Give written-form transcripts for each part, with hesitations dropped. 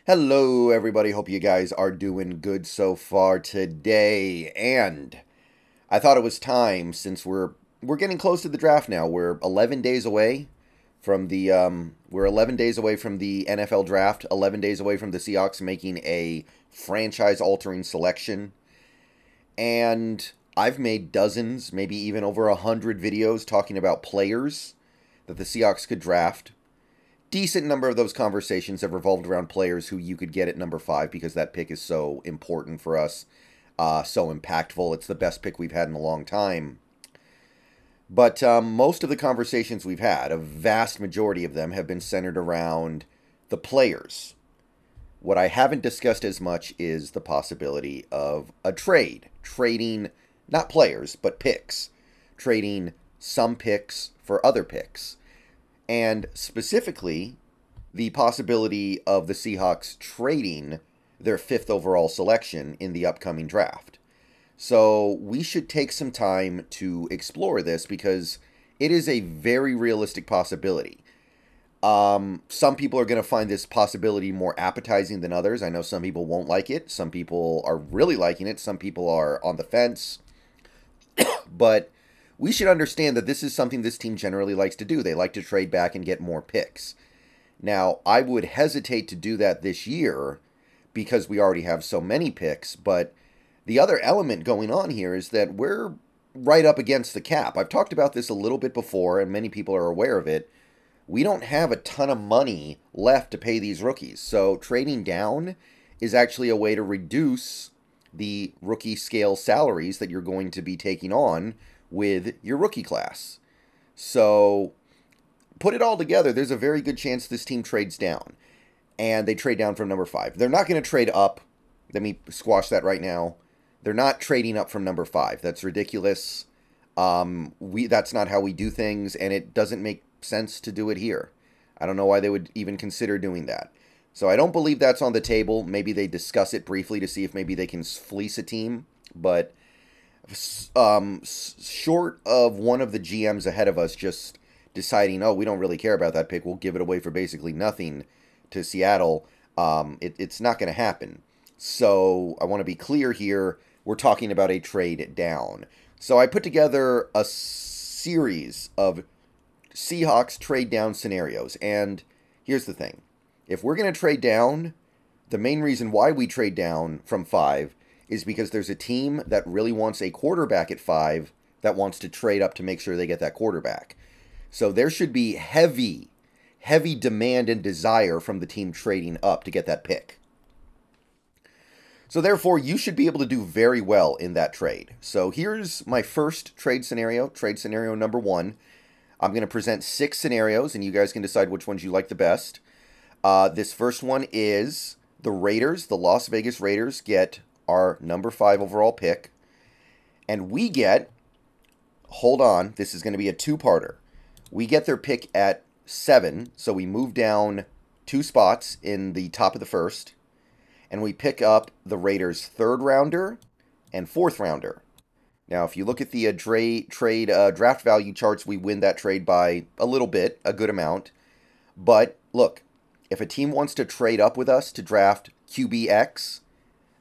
Hello, everybody. Hope you guys are doing good so far today. And I thought it was time, since we're getting close to the draft now. We're 11 days away from the we're 11 days away from the NFL draft. 11 days away from the Seahawks making a franchise-altering selection. And I've made dozens, maybe even over 100 videos talking about players that the Seahawks could draft. Decent number of those conversations have revolved around players who you could get at number 5 because that pick is so important for us, so impactful. It's the best pick we've had in a long time. But most of the conversations we've had, a vast majority of them, have been centered around the players. What I haven't discussed as much is the possibility of a trade. Trading, not players, but picks. Trading some picks for other picks. And specifically, the possibility of the Seahawks trading their 5th overall selection in the upcoming draft. So we should take some time to explore this because it is a very realistic possibility. Some people are going to find this possibility more appetizing than others. I know some people won't like it. Some people are really liking it. Some people are on the fence. But we should understand that this is something this team generally likes to do. They like to trade back and get more picks. Now, I would hesitate to do that this year because we already have so many picks, but the other element going on here is that we're right up against the cap. I've talked about this a little bit before, and many people are aware of it. We don't have a ton of money left to pay these rookies, so trading down is actually a way to reduce the rookie scale salaries that you're going to be taking on with your rookie class. So put it all together, there's a very good chance this team trades down. And they trade down from number 5. They're not going to trade up. Let me squash that right now. They're not trading up from number 5. That's ridiculous. That's not how we do things, and it doesn't make sense to do it here. I don't know why they would even consider doing that. So I don't believe that's on the table. Maybe they discuss it briefly to see if maybe they can fleece a team, but short of one of the GMs ahead of us just deciding, oh, we don't really care about that pick, we'll give it away for basically nothing to Seattle, it's not going to happen. So I want to be clear here, we're talking about a trade down. So I put together a series of Seahawks trade down scenarios, and here's the thing. If we're going to trade down, the main reason why we trade down from 5 is because there's a team that really wants a quarterback at 5 that wants to trade up to make sure they get that quarterback. So there should be heavy demand and desire from the team trading up to get that pick. So therefore, you should be able to do very well in that trade. So here's my first trade scenario number 1. I'm going to present 6 scenarios, and you guys can decide which ones you like the best. This first one is the Raiders, the Las Vegas Raiders, get our number 5 overall pick. And we get, hold on, this is going to be a two-parter. We get their pick at 7, so we move down 2 spots in the top of the first. And we pick up the Raiders' 3rd rounder and 4th rounder. Now, if you look at the draft value charts, we win that trade by a little bit, a good amount. But look, if a team wants to trade up with us to draft QBX,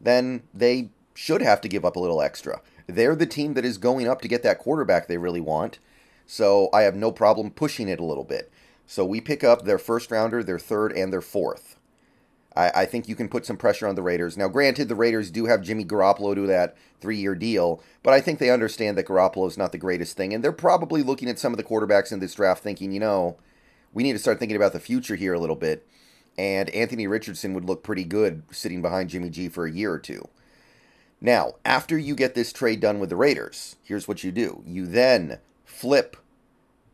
then they should have to give up a little extra. They're the team that is going up to get that quarterback they really want, so I have no problem pushing it a little bit. So we pick up their 1st rounder, their 3rd, and their 4th. I think you can put some pressure on the Raiders. Now, granted, the Raiders do have Jimmy Garoppolo to that 3-year deal, but I think they understand that Garoppolo is not the greatest thing, and they're probably looking at some of the quarterbacks in this draft thinking, you know, we need to start thinking about the future here a little bit. And Anthony Richardson would look pretty good sitting behind Jimmy G for a year or two. Now, after you get this trade done with the Raiders, here's what you do. You then flip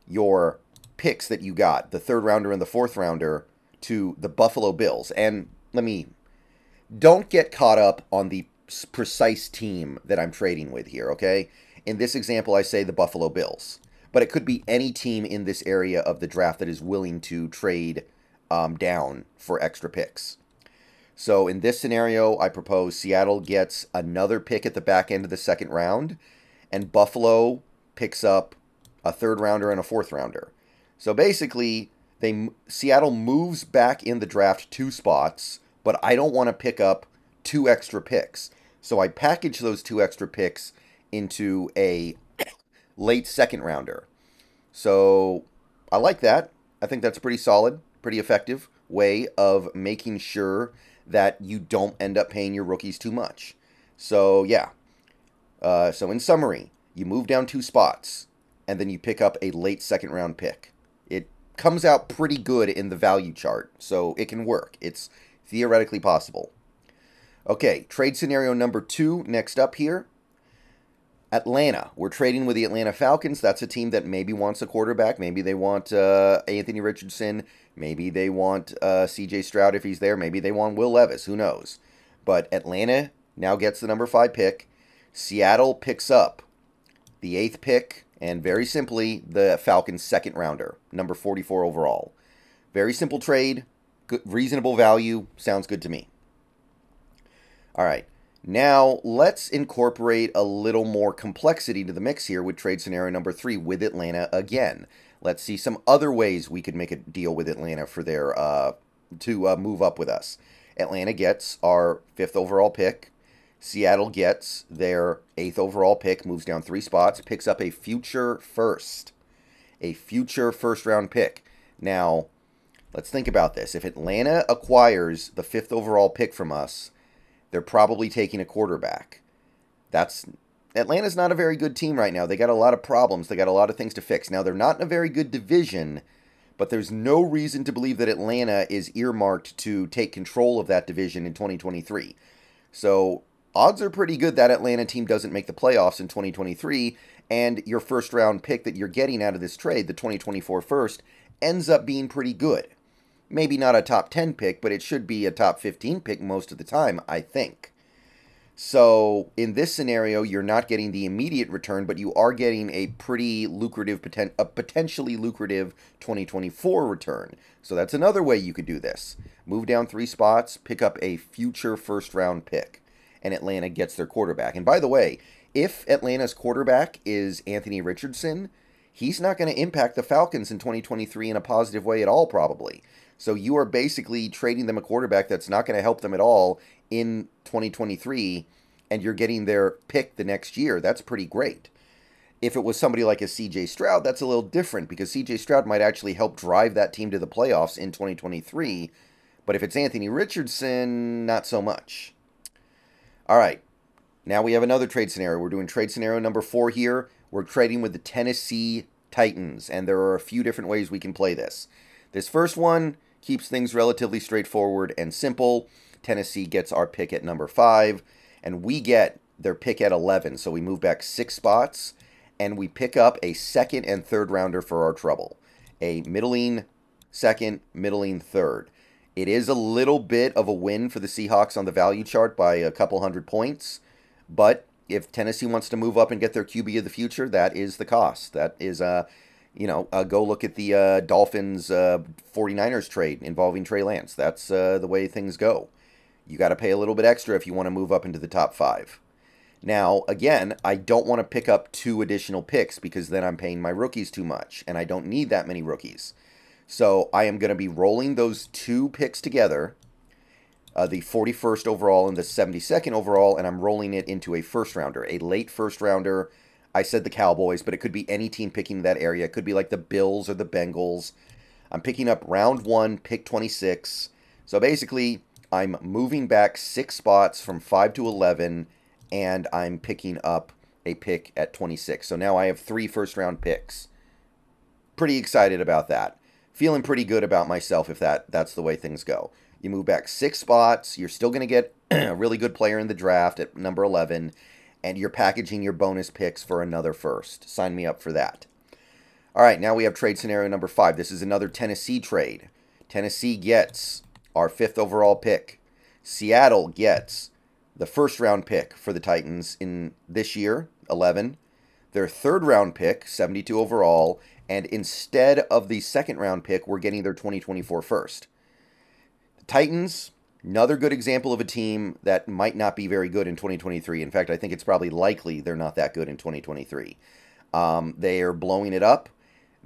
your picks that you got, the 3rd rounder and the 4th rounder, to the Buffalo Bills. And don't get caught up on the precise team that I'm trading with here, okay? In this example, I say the Buffalo Bills. But it could be any team in this area of the draft that is willing to trade down for extra picks. So in this scenario, I propose Seattle gets another pick at the back end of the 2nd round, and Buffalo picks up a 3rd rounder and a 4th rounder. So basically, Seattle moves back in the draft 2 spots. but I don't want to pick up 2 extra picks. So I package those 2 extra picks into a late second rounder. So I like that. I think that's pretty solid, pretty effective way of making sure that you don't end up paying your rookies too much. So yeah. So in summary, you move down 2 spots, and then you pick up a late second round pick. It comes out pretty good in the value chart, so it can work. It's theoretically possible. Okay, trade scenario number 2 next up here. Atlanta. We're trading with the Atlanta Falcons. That's a team that maybe wants a quarterback. Maybe they want Anthony Richardson. Maybe they want C.J. Stroud if he's there. Maybe they want Will Levis. Who knows? But Atlanta now gets the number 5 pick. Seattle picks up the 8th pick, and very simply, the Falcons' second rounder, number 44 overall. Very simple trade, good, reasonable value, sounds good to me. All right, now let's incorporate a little more complexity to the mix here with trade scenario number 3 with Atlanta again. Let's see some other ways we could make a deal with Atlanta for their to move up with us. Atlanta gets our 5th overall pick. Seattle gets their 8th overall pick, moves down 3 spots, picks up a future first. A future first-round pick. Now, let's think about this. If Atlanta acquires the 5th overall pick from us, they're probably taking a quarterback. Atlanta's not a very good team right now. They got a lot of problems. They got a lot of things to fix. Now, they're not in a very good division, but there's no reason to believe that Atlanta is earmarked to take control of that division in 2023. So odds are pretty good that Atlanta team doesn't make the playoffs in 2023, and your first-round pick that you're getting out of this trade, the 2024 first, ends up being pretty good. Maybe not a top 10 pick, but it should be a top 15 pick most of the time, I think. So in this scenario, you're not getting the immediate return, but you are getting a pretty lucrative, potentially lucrative 2024 return. So that's another way you could do this. Move down 3 spots, pick up a future first-round pick, and Atlanta gets their quarterback. And by the way, if Atlanta's quarterback is Anthony Richardson, he's not going to impact the Falcons in 2023 in a positive way at all, probably. So you are basically trading them a quarterback that's not going to help them at all in 2023, and you're getting their pick the next year. That's pretty great. If it was somebody like a C.J. Stroud, that's a little different, because C.J. Stroud might actually help drive that team to the playoffs in 2023. But if it's Anthony Richardson, not so much. All right, now we have another trade scenario. We're doing trade scenario number 4 here. We're trading with the Tennessee Titans, and there are a few different ways we can play this. This first one keeps things relatively straightforward and simple. Tennessee gets our pick at number 5, and we get their pick at 11. So we move back 6 spots, and we pick up a second and third rounder for our trouble. A middling second, middling third. It is a little bit of a win for the Seahawks on the value chart by a couple hundred points, but if Tennessee wants to move up and get their QB of the future, that is the cost. That is, go look at the Dolphins 49ers trade involving Trey Lance. That's the way things go. You got to pay a little bit extra if you want to move up into the top 5. Now, again, I don't want to pick up 2 additional picks because then I'm paying my rookies too much, and I don't need that many rookies. So I am going to be rolling those 2 picks together, the 41st overall and the 72nd overall, and I'm rolling it into a first rounder, a late first rounder. I said the Cowboys, but it could be any team picking that area. It could be like the Bills or the Bengals. I'm picking up round 1, pick 26. So basically, I'm moving back 6 spots from 5 to 11, and I'm picking up a pick at 26. So now I have 3 first-round picks. Pretty excited about that. Feeling pretty good about myself if that's the way things go. You move back 6 spots. You're still going to get a really good player in the draft at number 11, and you're packaging your bonus picks for another first. Sign me up for that. All right, now we have trade scenario number 5. This is another Tennessee trade. Tennessee gets our 5th overall pick. Seattle gets the first-round pick for the Titans in this year, 11. Their third-round pick, 72 overall, and instead of the second-round pick, we're getting their 2024 first. The Titans, another good example of a team that might not be very good in 2023. In fact, I think it's probably likely they're not that good in 2023. They are blowing it up.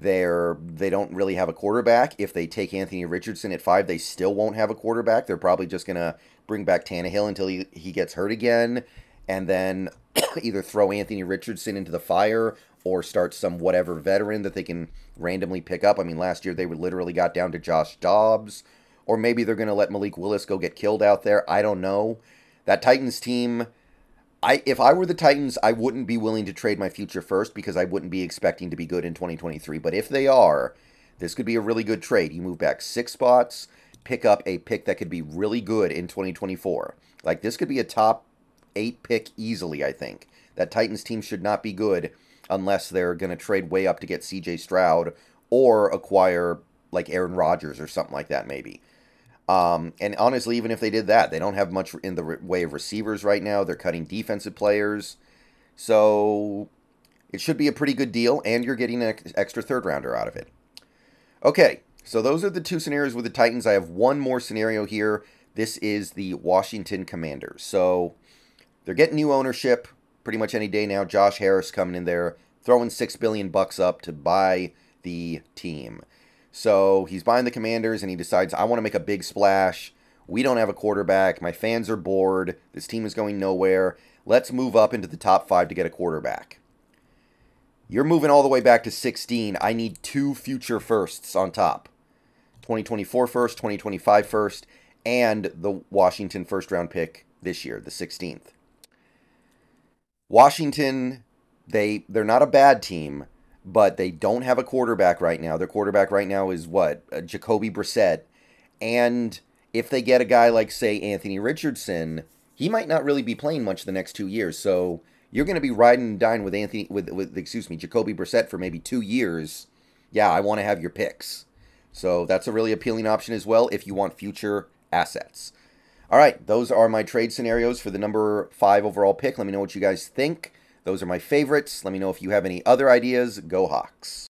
They don't really have a quarterback. If they take Anthony Richardson at 5, they still won't have a quarterback. They're probably just going to bring back Tannehill until he gets hurt again, and then either throw Anthony Richardson into the fire or start some whatever veteran that they can randomly pick up. I mean, last year they literally got down to Josh Dobbs, or maybe they're going to let Malik Willis go get killed out there. I don't know. That Titans team, if I were the Titans, I wouldn't be willing to trade my future first because I wouldn't be expecting to be good in 2023. But if they are, this could be a really good trade. You move back 6 spots, pick up a pick that could be really good in 2024. Like, this could be a top 8 pick easily, I think. That Titans team should not be good unless they're going to trade way up to get C.J. Stroud or acquire, like, Aaron Rodgers or something like that, maybe. And honestly, even if they did that, they don't have much in the way of receivers right now. They're cutting defensive players. So it should be a pretty good deal, and you're getting an extra third-rounder out of it. Okay, so those are the 2 scenarios with the Titans. I have one more scenario here. This is the Washington Commanders. So they're getting new ownership pretty much any day now. Josh Harris coming in there, throwing $6 billion up to buy the team. So he's buying the Commanders, and he decides, I want to make a big splash. We don't have a quarterback. My fans are bored. This team is going nowhere. Let's move up into the top 5 to get a quarterback. You're moving all the way back to 16. I need 2 future firsts on top. 2024 first, 2025 first, and the Washington first-round pick this year, the 16th. Washington, they're not a bad team, but they don't have a quarterback right now. Their quarterback right now is what? Jacoby Brissett. And if they get a guy like, say, Anthony Richardson, he might not really be playing much the next 2 years. So you're going to be riding and dying with Jacoby Brissett for maybe 2 years. Yeah, I want to have your picks. So that's a really appealing option as well if you want future assets. All right, those are my trade scenarios for the number 5 overall pick. Let me know what you guys think. Those are my favorites. Let me know if you have any other ideas. Go Hawks.